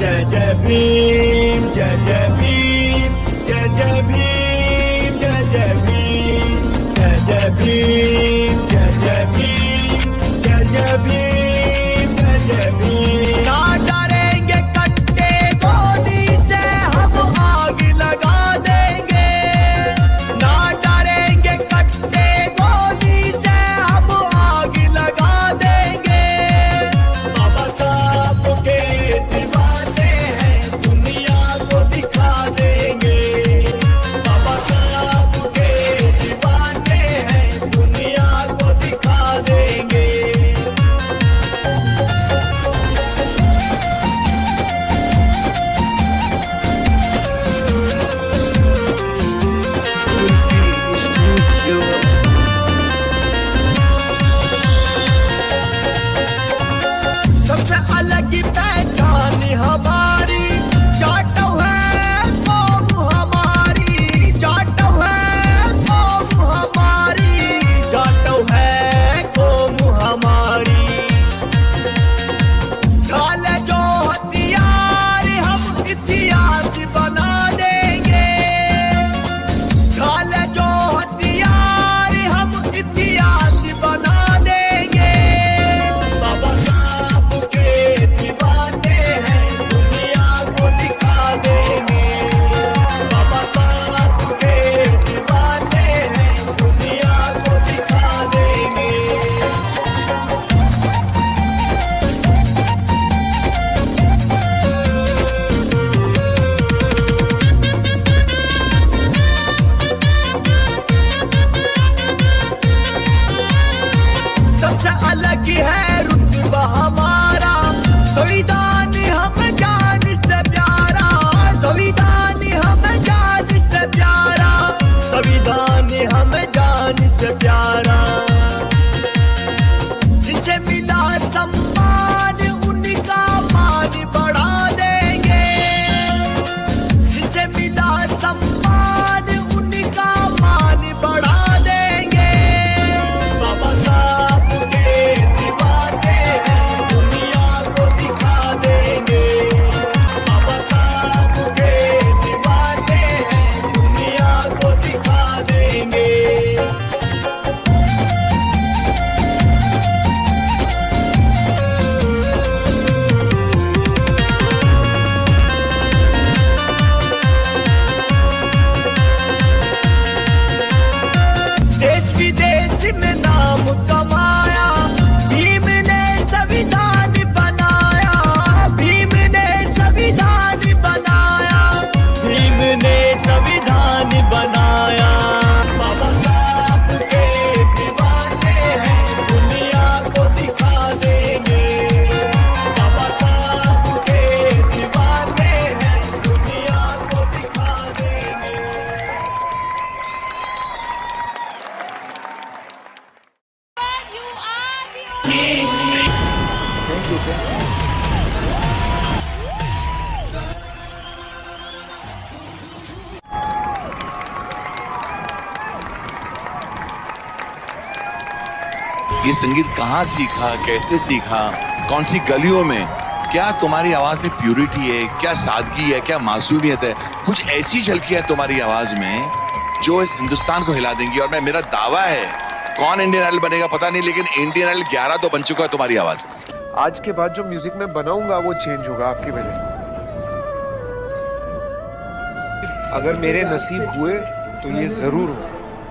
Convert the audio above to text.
जय जय भीम, जय जय भीम, जय जय भीम, जय जय भीम, जय जय भीम, जय जय भीम, जय जय भीम, जय जय भीम। ना डरेंगे कट्टे गोली से हम आग लगा देंगे, ना डरेंगे कट्टे गोली से हम आग लगा देंगे। बाबा साहब के दीवाने हैं, दुनिया को दिखा देंगे। बाबा साहब के दीवाने हैं, दुनिया को दिखा देंगे। सबसे अलग ही पहचान हमारी, जाटो है कौम हमारी, जाटो है कौम हमारी, जाटो है कौम हमारी। ढाले जो हथियार हम इतिहास बना देंगे, ढाले जो हथियार हम इतिहास बना देंगे। बाबा साहब के दीवाने हैं, दुनिया को दिखा देंगे। बाबा साहब के दीवाने हैं, दुनिया को दिखा देंगे। सबसे अलग है रुतबा हमारा, संविधान हम जान से प्यारा, संविधान हम जान से प्यारा, संविधान हम जान से प्यारा। जिनसे मिला सम्मान उनका मान बढ़ा देंगे, जिनसे मिला सम्मान उनका मान बढ़ा देंगे। बाबा साहब के दीवाने हैं, दुनिया को दिखा देंगे। बाबा साहब के दीवाने हैं, दुनिया को दिखा देंगे। देश विदेश में नाम कमाया, भीम ने संविधान बनाया, भीम ने संविधान बनाया, भीम ने संविधान बनाया। बाबा साहब के दीवाने हैं, दुनिया को दिखा देंगे। बाबा साहब के दीवाने हैं, दुनिया को दिखा देंगे। ये संगीत कहाँ सीखा, कैसे सीखा, कौन सी गलियों में? क्या तुम्हारी आवाज में प्यूरिटी है, क्या सादगी है, क्या मासूमियत है? कुछ ऐसी झलकियां तुम्हारी आवाज में जो इस हिंदुस्तान को हिला देंगी। और मेरा दावा है, कौन इंडियन आइडल बनेगा पता नहीं, लेकिन इंडियन आइडल 11 तो बन चुका है तुम्हारी आवाज से। आज के बाद जो म्यूजिक मैं बनाऊंगा वो चेंज होगा आपकी वजह। अगर मेरे नसीब हुए तो ये जरूर हो।